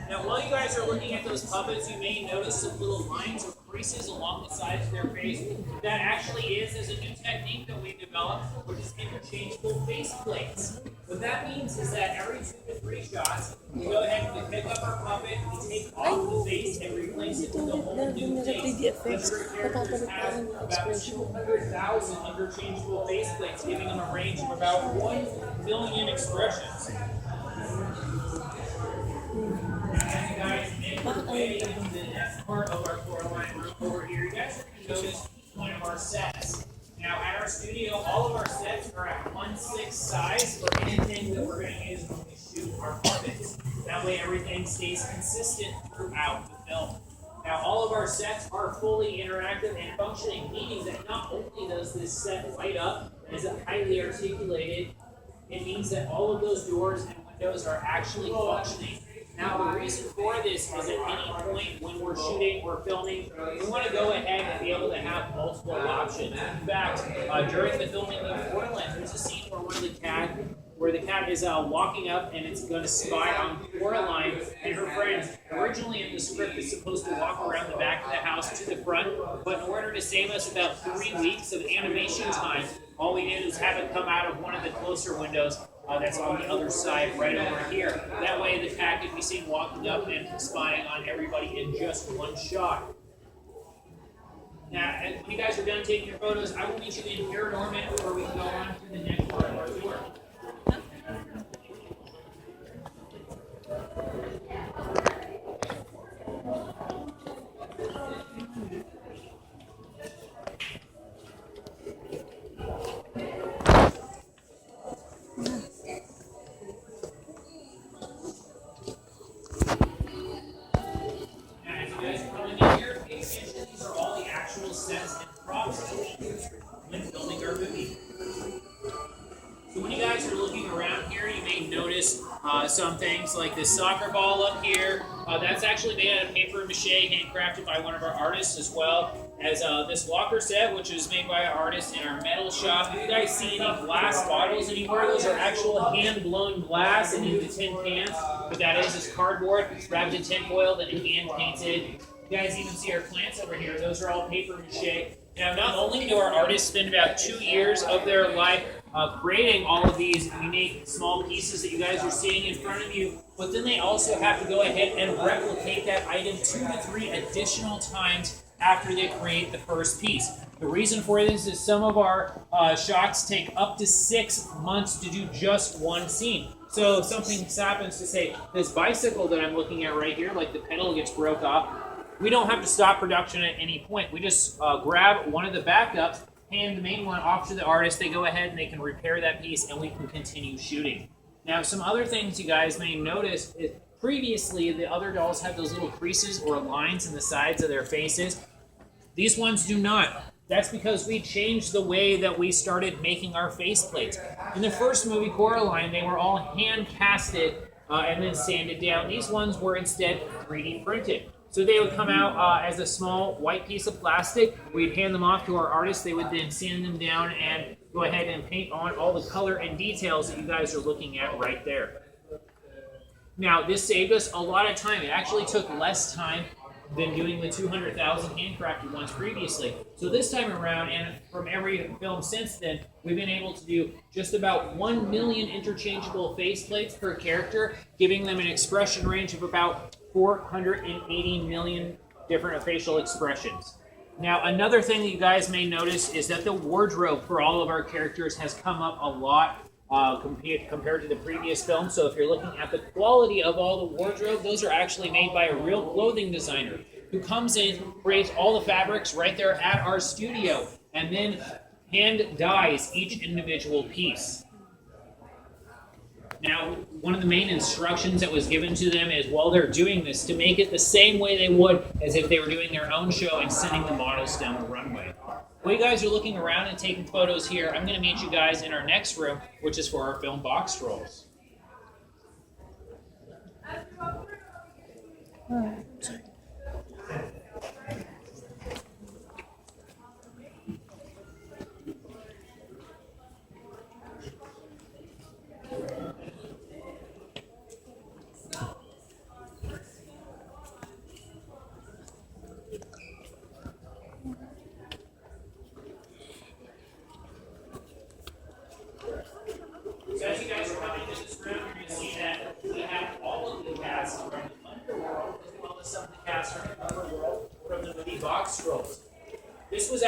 Now, while you guys are looking at those puppets, you may notice some little lines or creases along the sides of their face. That actually is a new technique that we developed, which is interchangeable face plates. What that means is that every 2 to 3 shots, we go ahead and we pick up our puppet, we take off the face and replace it with a whole new face. Different characters have about 200,000 interchangeable face plates, giving them a range of about 1 million expressions. As you guys make your way into the next part of our Coraline room over here, you guys are going to notice one of our sets. Now, at our studio, all of our sets are at 1/6 size for anything that we're going to use when we shoot our puppets. That way, everything stays consistent throughout the film. Now, all of our sets are fully interactive and functioning, meaning that not only does this set light up and is highly articulated, it means that all of those doors and windows are actually functioning. Now, the reason for this is at any point when we're shooting or filming, we want to go ahead and be able to have multiple options. In fact, during the filming of Coraline, there's a scene where the cat is walking up and it's going to spy on Coraline and her friends. Originally in the script, it's supposed to walk around the back of the house to the front, but in order to save us about 3 weeks of animation time, all we did was have it come out of one of the closer windows that's on the other side right over here. That way the cat can be seen walking up and spying on everybody in just one shot. Now, when you guys are done taking your photos, I will meet you in Paranorman where we can go on to the next part of our tour. Sets and props that we use when filming our movie. So when you guys are looking around here, you may notice some things like this soccer ball up here. That's actually made out of paper mache, handcrafted by one of our artists, as well as this locker set, which is made by an artist in our metal shop. If you guys see any glass bottles anywhere, those are actual hand-blown glass and into tin cans. What that is cardboard wrapped in tin foil and hand-painted. You guys even see our plants over here. Those are all paper mache. Now, not only do our artists spend about 2 years of their life creating all of these unique small pieces that you guys are seeing in front of you, but then they also have to go ahead and replicate that item 2 to 3 additional times after they create the first piece. The reason for this is some of our shots take up to 6 months to do just one scene. So if something happens to, say, this bicycle that I'm looking at right here, like the pedal gets broke off, we don't have to stop production at any point. We just grab one of the backups, hand the main one off to the artist, they go ahead and they can repair that piece, and we can continue shooting. Now, some other things you guys may notice is previously the other dolls had those little creases or lines in the sides of their faces. These ones do not. That's because we changed the way that we started making our faceplates. In the first movie, Coraline, they were all hand-casted and then sanded down. These ones were instead 3D printed. So they would come out as a small white piece of plastic. We'd hand them off to our artists. They would then sand them down and go ahead and paint on all the color and details that you guys are looking at right there. Now, this saved us a lot of time. It actually took less time than doing the 200,000 handcrafted ones previously. So this time around, and from every film since then, we've been able to do just about 1 million interchangeable faceplates per character, giving them an expression range of about 480 million different facial expressions. Now, another thing that you guys may notice is that the wardrobe for all of our characters has come up a lot compared to the previous film. So if you're looking at the quality of all the wardrobe, those are actually made by a real clothing designer who comes in, creates all the fabrics right there at our studio, and then hand dyes each individual piece. Now, one of the main instructions that was given to them is while they're doing this, to make it the same way they would as if they were doing their own show and sending the models down the runway. While you guys are looking around and taking photos here, I'm going to meet you guys in our next room, which is for our film box rolls.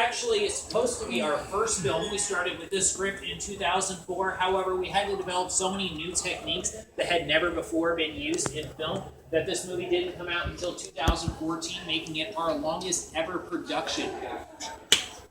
actually supposed to be our first film. We started with this script in 2004. However, we had to develop so many new techniques that had never before been used in film that this movie didn't come out until 2014, making it our longest ever production.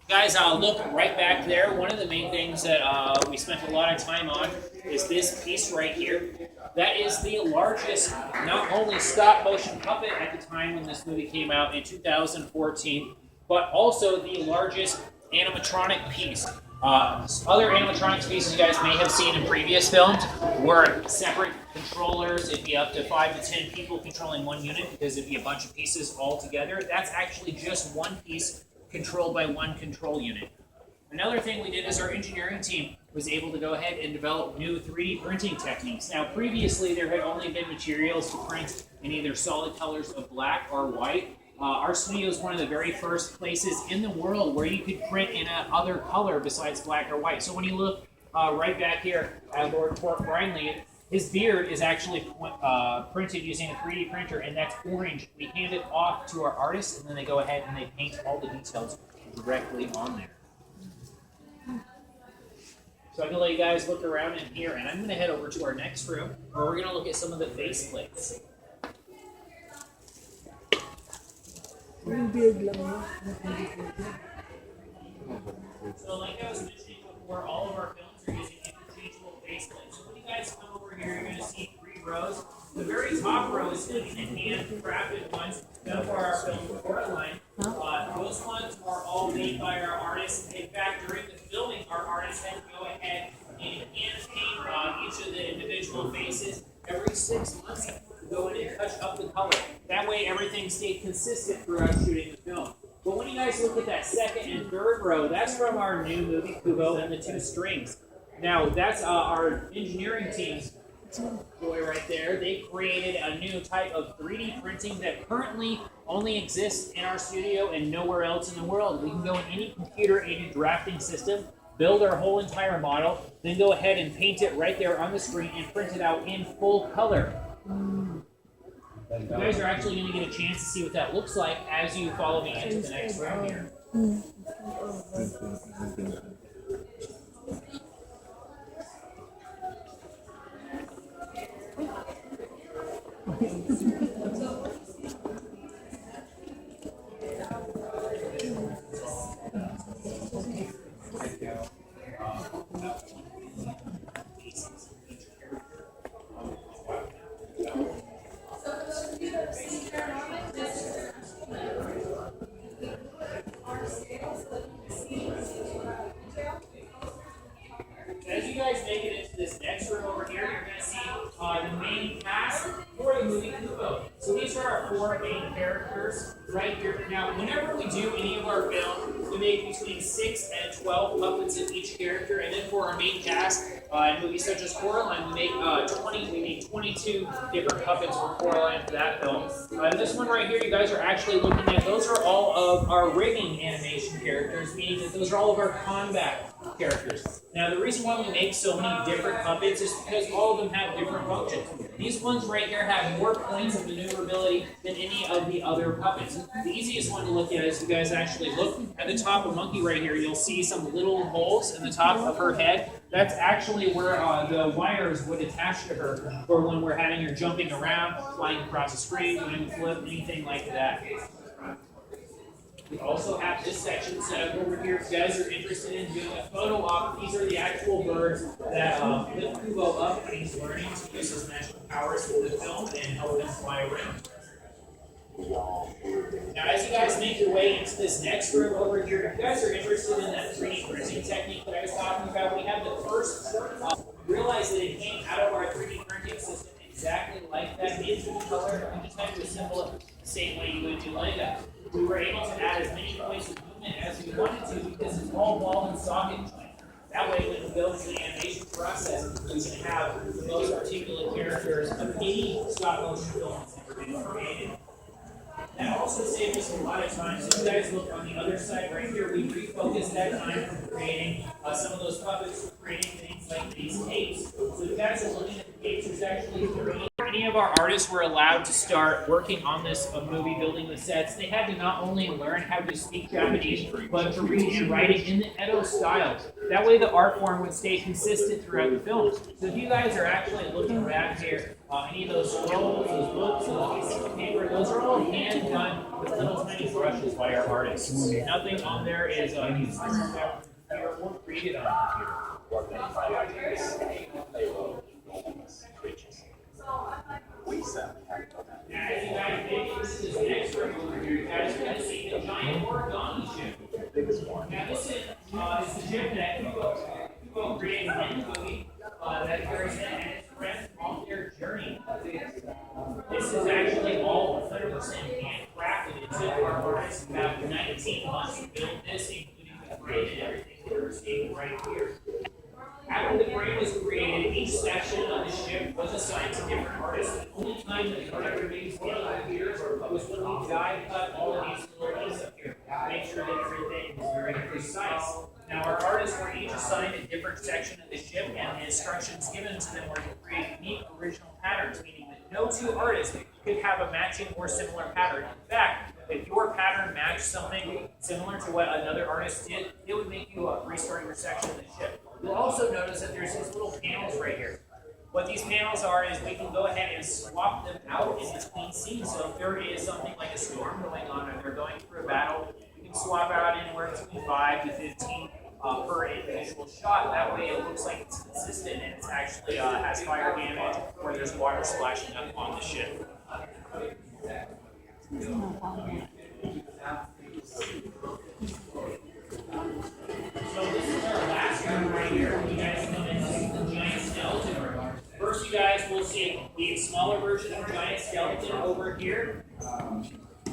Guys, look right back there. One of the main things that we spent a lot of time on is this piece right here. That is the largest, not only stop motion puppet at the time when this movie came out in 2014, but also the largest animatronic piece. Other animatronics pieces you guys may have seen in previous films were separate controllers. It'd be up to 5 to 10 people controlling one unit because it'd be a bunch of pieces all together. That's actually just one piece controlled by one control unit. Another thing we did is our engineering team was able to go ahead and develop new 3D printing techniques. Now, previously, there had only been materials to print in either solid colors of black or white. Our studio is one of the very first places in the world where you could print in another color besides black or white. So when you look right back here at Lord Port Brinley, his beard is actually printed using a 3D printer, and that's orange. We hand it off to our artists, and then they go ahead and they paint all the details directly on there. So I'm going to let you guys look around in here, and I'm going to head over to our next room, where we're going to look at some of the face plates. So like I was mentioning before, all of our films are using interchangeable face plates. So when you guys come over here, you're going to see 3 rows. The very top row is going to be the handcrafted ones done for our film Coraline. Those ones are all made by our artists. In fact, during the filming, our artists had to go ahead and hand paint each of the individual faces every 6 months. Go in and touch up the color. That way everything stayed consistent throughout shooting the film. But when you guys look at that second and third row, that's from our new movie, Kubo and the 2 Strings. Now, that's our engineering team's boy right there. They created a new type of 3D printing that currently only exists in our studio and nowhere else in the world. We can go in any computer-aided drafting system, build our whole entire model, then go ahead and paint it right there on the screen and print it out in full color. You guys are actually going to get a chance to see what that looks like as you follow me into the next room here. As you guys make it into this next room over here, you're going to see the main cast for the movie Kubo. So these are our 4 main characters right here. Now, whenever we do any of our films, we make between 6 and 12 puppets of each character, and then for our main cast, in movies such as Coraline, we make 22 different puppets for Coraline for that film. This one right here, you guys are actually looking at, those are all of our rigging animation characters, meaning that those are all of our combat characters. Now, the reason why we make so many different puppets is because all of them have different functions. These ones right here have more points of maneuverability than any of the other puppets. The easiest one to look at is you guys actually look at the top of Monkey right here. You'll see some little holes in the top of her head. That's actually where the wires would attach to her for when we're having her jumping around, flying across the screen, doing a flip, anything like that. We also have this section set up over here. If you guys are interested in doing a photo op, these are the actual birds that lift Kubo up when he's learning to use his magical powers for the film and help him fly around. Now, as you guys make your way into this next room over here, if you guys are interested in that 3D printing technique that I was talking about, we have the first realize that it came out of our 3D printing system exactly like that, in 2D color. We just had to assemble it the same way you would do Laika. We were able to add as many points of movement as we wanted to because it's all ball and socket joint. That way, when we go through the animation process, we can have those particular characters of any stop motion film that's ever been created. That also saves us a lot of time. So if you guys look on the other side right here, we refocused that time from creating some of those puppets, creating things like these tapes. So if you guys are looking at the There's actually 3. Any of our artists were allowed to start working on this movie, building the sets. They had to not only learn how to speak Japanese, but to read and write it in the Edo style. That way the art form would stay consistent throughout the film. So if you guys are actually looking around here, any of those scrolls, those books, those pieces of paper, those are all hand done with little tiny brushes by our artists. Nothing on there is used from the computer or created on a computer. As you guys dig into this next room over here, you guys are going to see the giant origami ship. Now this is the ship that Kubo created in the movie that carries in and its friends on their journey. This is actually all 100% handcrafted. It took our artists about 19 months to build this, including the crane and everything that we're seeing right here. After the crane was created, each section of the ship was assigned to different artists. The only time that the art ever made here was when we die cut all of these little pieces up here to make sure that everything was very precise. Now, our artists were each assigned a different section of the ship, and the instructions given to them were to create unique original patterns, meaning that no 2 artists could have a matching or similar pattern. In fact, if your pattern matched something similar to what another artist did, it would make you restart your section of the ship. You'll also notice that there's these little panels right here. What these panels are is we can go ahead and swap them out in between scenes. So if there is something like a storm going on or they're going through a battle, we can swap out anywhere between 5 to 15 per individual shot. That way it looks like it's consistent and it actually has fire damage or there's water splashing up on the ship. So this is our last room right here. You guys come in, this is the giant skeleton room. First you guys will see the smaller version of giant skeleton over here.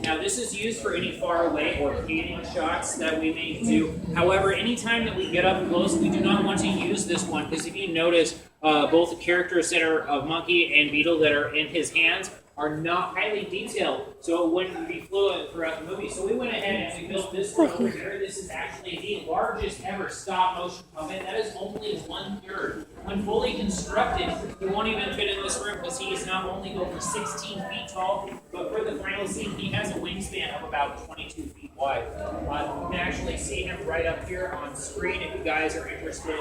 Now this is used for any far away or panning shots that we may do. However, anytime that we get up close, we do not want to use this one because if you notice, both the characters that are Monkey and Beetle that are in his hands are not highly detailed, so it wouldn't be fluent throughout the movie. So we went ahead and we built this one over here. This is actually the largest ever stop-motion puppet. That is only 1/3. When fully constructed, he won't even fit in this room because he is not only over 16 feet tall, but for the final scene, he has a wingspan of about 22 feet wide. You can actually see him right up here on screen if you guys are interested.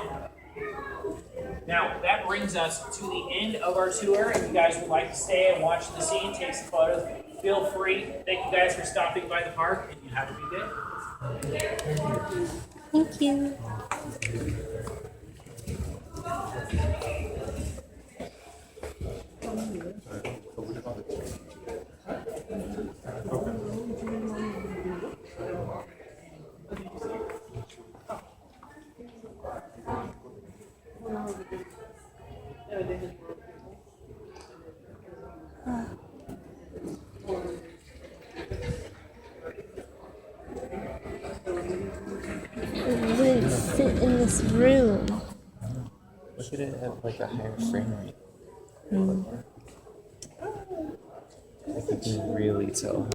Now, that brings us to the end of our tour. If you guys would like to stay and watch the scene, take some photos, feel free. Thank you guys for stopping by the park, and you have a good day. Thank you. It wouldn't fit in this room. Look at it have like a higher frame rate. I could really tell.